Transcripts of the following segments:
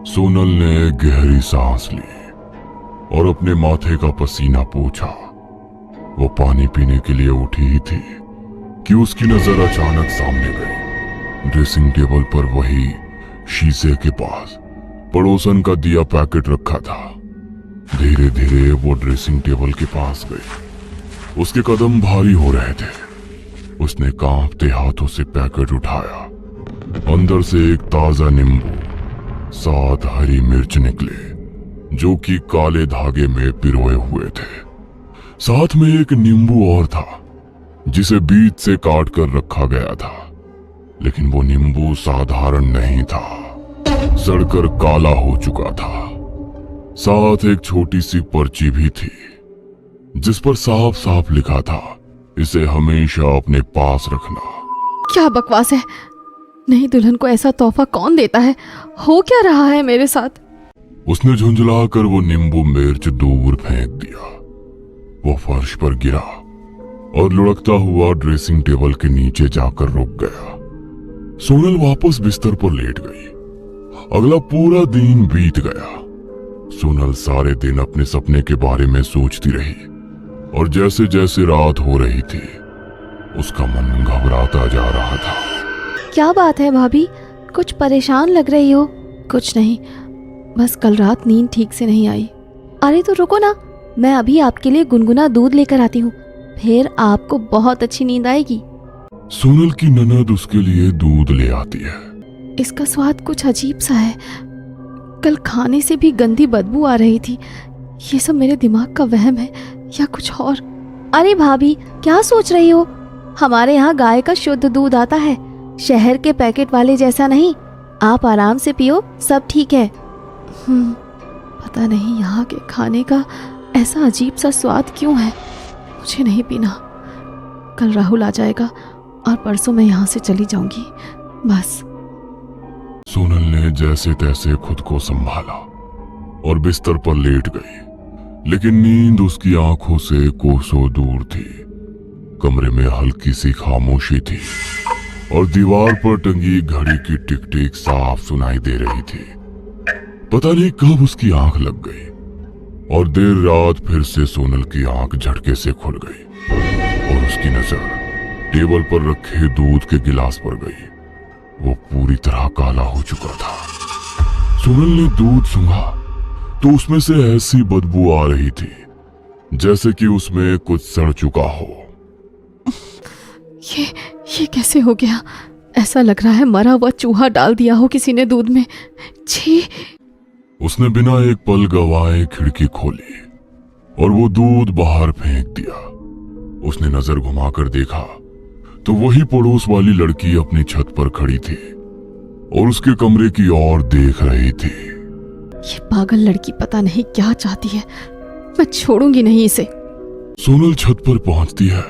सोनल ने गहरी सांस ली और अपने माथे का पसीना पोंछा। वो पानी पीने के लिए उठी ही थी कि उसकी नजर अचानक सामने गई। ड्रेसिंग टेबल पर वही शीशे के पास पड़ोसन का दिया पैकेट रखा था। धीरे धीरे वो ड्रेसिंग टेबल के पास गई। उसके कदम भारी हो रहे थे। उसने कांपते हाथों से पैकेट उठाया। अंदर से एक ताजा नींबू, 7 हरी मिर्च निकले जो कि काले धागे में पिरोए हुए थे। साथ में एक नींबू और था जिसे बीच से काट कर रखा गया था, लेकिन वो नींबू साधारण नहीं था, सड़कर काला हो चुका था। साथ एक छोटी सी पर्ची भी थी जिस पर साफ साफ लिखा था, इसे हमेशा अपने पास रखना। क्या बकवास है। नहीं, दुल्हन को ऐसा तोहफा कौन देता है? हो क्या रहा है मेरे साथ? उसने झुंझलाकर वो नींबू मिर्च दूर फेंक दिया। वो फर्श पर गिरा और लुढ़कता हुआ ड्रेसिंग टेबल के नीचे जाकर रुक गया। सोनल वापस बिस्तर पर लेट गई। अगला पूरा दिन बीत गया। सोनल सारे दिन अपने सपने के बारे में सोचती रही और जैसे जैसे रात हो रही थी उसका मन घबराता जा रहा था। क्या बात है भाभी, कुछ परेशान लग रही हो? कुछ नहीं, बस कल रात नींद ठीक से नहीं आई। अरे तो रुको ना, मैं अभी आपके लिए गुनगुना दूध लेकर आती हूँ, फिर आपको बहुत अच्छी नींद आएगी। सोनल की ननद उसके लिए दूध ले आती है। इसका स्वाद कुछ अजीब सा है। कल खाने से भी गंदी बदबू आ रही थी। ये सब मेरे दिमाग का वहम है या कुछ और? अरे भाभी, क्या सोच रही हो? हमारे यहाँ गाय का शुद्ध दूध आता है, शहर के पैकेट वाले जैसा नहीं। आप आराम से पियो, सब ठीक है। पता नहीं यहाँ के खाने का ऐसा अजीब सा स्वाद क्यों है। मुझे नहीं पीना। कल राहुल आ जाएगा और परसों मैं यहाँ से चली जाऊंगी, बस। सोनल ने जैसे तैसे खुद को संभाला और बिस्तर पर लेट गई, लेकिन नींद उसकी आंखों से कोसों दूर थी। कमरे में हल्की सी खामोशी थी और दीवार पर टंगी घड़ी की टिक टिक साफ सुनाई दे रही थी। पता नहीं कब उसकी आंख लग गई और देर रात फिर से सोनल की आंख झटके से खुल गई और उसकी नजर टेबल पर रखे दूध के गिलास पर गई। वो पूरी तरह काला हो चुका था। सोनल ने दूध सूंघा तो उसमें से ऐसी बदबू आ रही थी जैसे कि उसमें कुछ सड़ चुका हो। ये कैसे हो गया? ऐसा लग रहा है मरा हुआ चूहा डाल दिया हो किसी ने दूध में। छी! उसने बिना एक पल गवाए खिड़की खोली और वो दूध बाहर फेंक दिया। उसने नजर घुमाकर देखा तो वही पड़ोस वाली लड़की अपनी छत पर खड़ी थी और उसके कमरे की ओर देख रही थी। ये पागल लड़की पता नहीं क्या चाहती है। मैं छोड़ूंगी नहीं इसे। सोनल छत पर पहुंचती है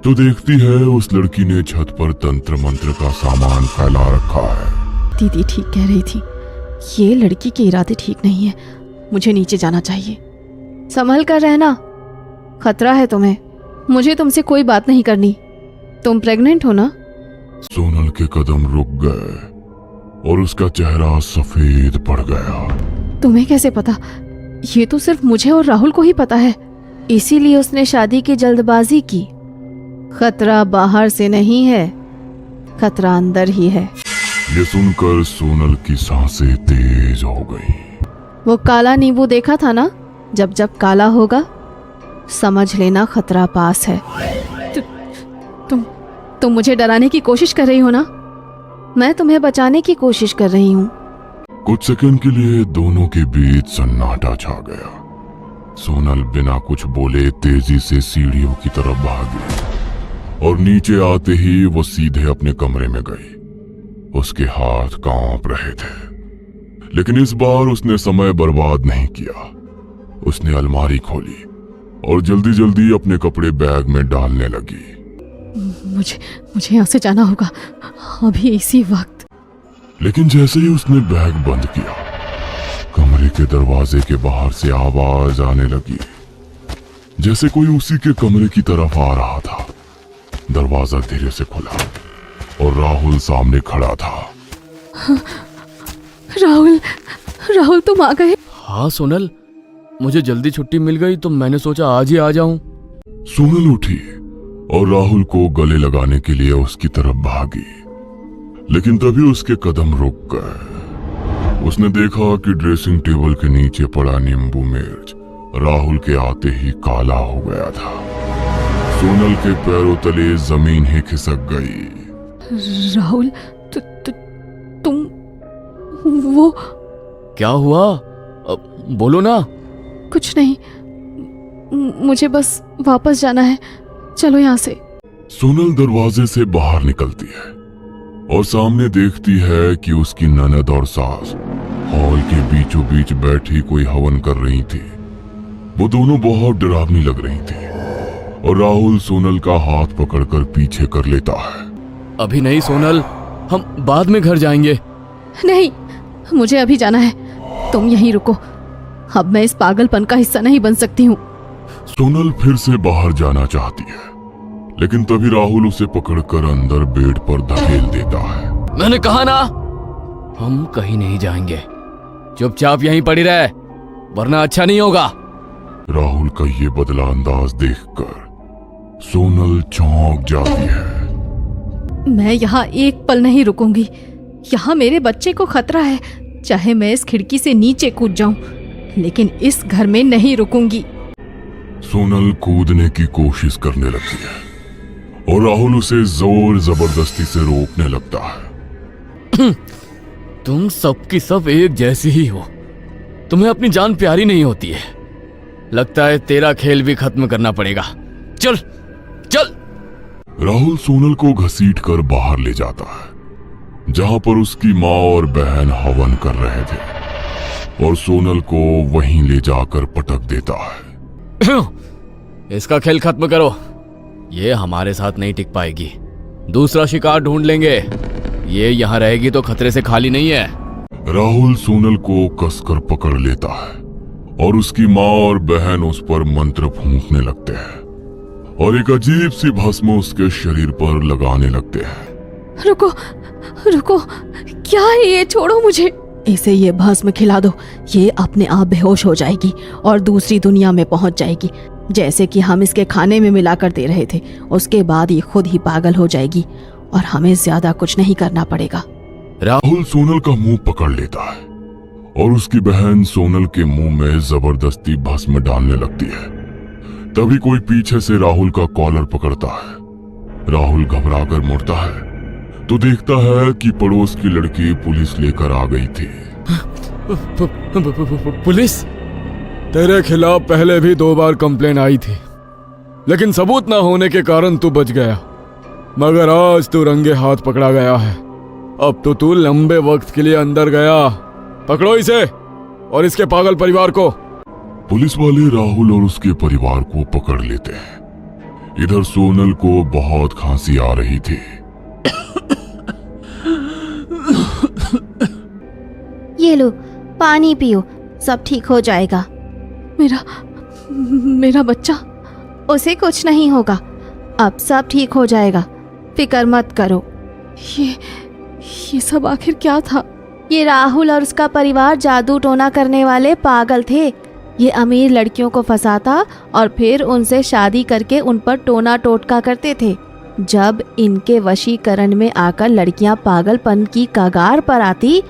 तो देखती है उस लड़की ने छत पर तंत्र मंत्र का सामान फैला रखा है। दीदी ठीक कह रही थी, ये लड़की के इरादे ठीक नहीं है। मुझे नीचे जाना चाहिए। संभल कर रहना, खतरा है तुम्हें। मुझे तुमसे कोई बात नहीं करनी। तुम प्रेग्नेंट हो ना? सोनल के कदम रुक गए और उसका चेहरा सफेद पड़ गया। तुम्हें कैसे पता? ये तो सिर्फ मुझे और राहुल को ही पता है, इसीलिए उसने शादी की जल्दबाजी की। खतरा बाहर से नहीं है, खतरा अंदर ही है। ये सुनकर सोनल की सांसें तेज हो गई। वो काला नींबू देखा था ना? जब जब काला होगा समझ लेना खतरा पास है। तुम मुझे डराने की कोशिश कर रही हो ना? मैं तुम्हें बचाने की कोशिश कर रही हूँ। कुछ सेकंड के लिए दोनों के बीच सन्नाटा छा गया। सोनल बिना कुछ बोले तेजी से सीढ़ियों की तरफ भागी और नीचे आते ही वो सीधे अपने कमरे में गई। उसके हाथ कांप रहे थे, लेकिन इस बार उसने समय बर्बाद नहीं किया। उसने अलमारी खोली और जल्दी जल्दी अपने कपड़े बैग में डालने लगी। मुझे यहाँ से जाना होगा अभी इसी वक्त। लेकिन जैसे ही उसने बैग बंद किया, कमरे के दरवाजे के बाहर से आवाज आने लगी, जैसे कोई उसी के कमरे की तरफ आ रहा था। दरवाजा धीरे से खुला और राहुल सामने खड़ा था। राहुल, राहुल तुम आ गए? हाँ सोनल, मुझे जल्दी छुट्टी मिल गई तो मैंने सोचा आज ही आ जाऊं। सोनल उठी और राहुल को गले लगाने के लिए उसकी तरफ भागी, लेकिन तभी उसके कदम रुक गए। उसने देखा कि ड्रेसिंग टेबल के नीचे पड़ा नींबू मिर्च राहुल के आते ही काला हो गया था। सोनल के पैरों तले जमीन ही खिसक गई। राहुल तुम वो क्या हुआ? बोलो ना। कुछ नहीं, मुझे बस वापस जाना है, चलो यहाँ से। सोनल दरवाजे से बाहर निकलती है और सामने देखती है कि उसकी ननद और सास हॉल के बीचों बीच बैठी कोई हवन कर रही थी। वो दोनों बहुत डरावनी लग रही थी और राहुल सोनल का हाथ पकड़कर पीछे कर लेता है। अभी नहीं सोनल, हम बाद में घर जाएंगे। नहीं, मुझे अभी जाना है, तुम यहीं रुको। अब मैं इस पागलपन का हिस्सा नहीं बन सकती हूँ। सोनल फिर से बाहर जाना चाहती है, लेकिन तभी राहुल उसे पकड़कर अंदर बेड पर धकेल देता है। मैंने कहा ना, हम कहीं नहीं जाएंगे। चुपचाप यहीं पड़ी रहे, वरना अच्छा नहीं होगा। राहुल का ये बदला अंदाज देखकर सोनल चौंक जाती है। मैं यहाँ एक पल नहीं रुकूंगी। यहाँ मेरे बच्चे को खतरा है, चाहे मैं इस खिड़की से नीचे कूद जाऊं, लेकिन इस घर में नहीं रुकूंगी। सोनल कूदने की कोशिश करने लगती है और राहुल उसे जोर जबरदस्ती से रोकने लगता है। तुम सबकी सब एक जैसी ही हो। तुम्हें अपनी जान प्यारी नहीं होती है। लगता है तेरा खेल भी खत्म करना पड़ेगा। चल चल। राहुल सोनल को घसीट कर बाहर ले जाता है, जहां पर उसकी माँ और बहन हवन कर रहे थे, और सोनल को वहीं ले जाकर पटक देता है। इसका खेल खत्म करो, ये हमारे साथ नहीं टिक पाएगी। दूसरा शिकार ढूंढ लेंगे। ये यहाँ रहेगी तो खतरे से खाली नहीं है। राहुल सोनल को कसकर पकड़ लेता है और उसकी माँ और बहन उस पर मंत्र फूंकने लगते हैं और एक अजीब सी भस्म उसके शरीर पर लगाने लगते हैं। रुको रुको, क्या है ये? छोड़ो मुझे। इसे ये भस्म खिला दो, ये अपने आप बेहोश हो जाएगी और दूसरी दुनिया में पहुंच जाएगी, जैसे कि हम इसके खाने में मिलाकर दे रहे थे। उसके बाद ये खुद ही पागल हो जाएगी और हमें ज्यादा कुछ नहीं करना पड़ेगा। राहुल सोनल का मुंह पकड़ लेता है और उसकी बहन सोनल के मुंह में जबरदस्ती भस्म डालने लगती है। तभी कोई पीछे से राहुल का कॉलर पकड़ता है। राहुल घबराकर मुड़ता है तो देखता है कि पड़ोस की लड़की पुलिस लेकर आ गई थी। पुलिस? तेरे खिलाफ पहले भी 2 बार कंप्लेन आई थी, लेकिन सबूत ना होने के कारण तू बच गया। मगर आज तू रंगे हाथ पकड़ा गया है। अब तो तू लंबे वक्त के लिए अंदर गया। पकड़ो इसे और इसके पागल परिवार को। पुलिस वाले राहुल और उसके परिवार को पकड़ लेते हैं। इधर सोनल को बहुत खांसी आ रही थी। ये लो, पानी पियो, सब ठीक हो जाएगा। मेरा बच्चा? उसे कुछ नहीं होगा, अब सब ठीक हो जाएगा, फिक्र मत करो। ये सब आखिर क्या था? ये राहुल और उसका परिवार जादू टोना करने वाले पागल थे। ये अमीर लड़कियों को फंसाता और फिर उनसे शादी करके उन पर टोना टोटका करते थे। जब इनके वशीकरण में आकर लड़कियां पागलपन की कगार पर आती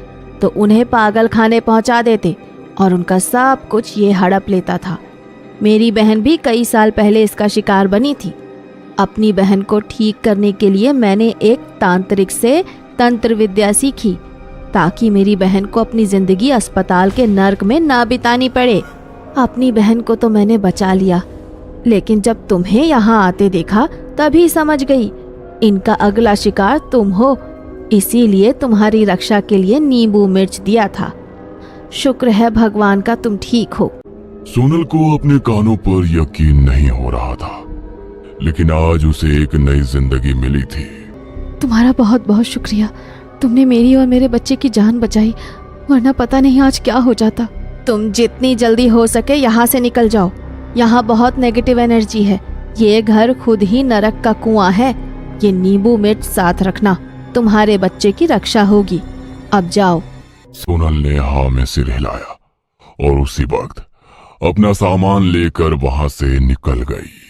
तो उन्हें पागल खाने पहुंचा देते और उनका सब कुछ ये हड़प लेता था। मेरी बहन भी कई साल पहले इसका शिकार बनी थी। अपनी बहन को ठीक करने के लिए मैंने एक तांत्रिक से तंत्र विद्या सीखी, ताकि मेरी बहन को अपनी जिंदगी अस्पताल के नर्क में ना बितानी पड़े। अपनी बहन को तो मैंने बचा लिया, लेकिन जब तुम्हें यहाँ आते देखा तभी समझ गई इनका अगला शिकार तुम हो। इसीलिए तुम्हारी रक्षा के लिए नींबू मिर्च दिया था। शुक्र है भगवान का तुम ठीक हो। सोनल को अपने कानों पर यकीन नहीं हो रहा था, लेकिन आज उसे एक नई जिंदगी मिली थी। तुम्हारा बहुत बहुत शुक्रिया, तुमने मेरी और मेरे बच्चे की जान बचाई, वरना पता नहीं आज क्या हो जाता। तुम जितनी जल्दी हो सके यहाँ से निकल जाओ। यहाँ बहुत नेगेटिव एनर्जी है। ये घर खुद ही नरक का कुआं है। ये नींबू मिर्च साथ रखना, तुम्हारे बच्चे की रक्षा होगी। अब जाओ। सोनल ने हाँ में सिर हिलाया और उसी वक्त अपना सामान लेकर वहां से निकल गई।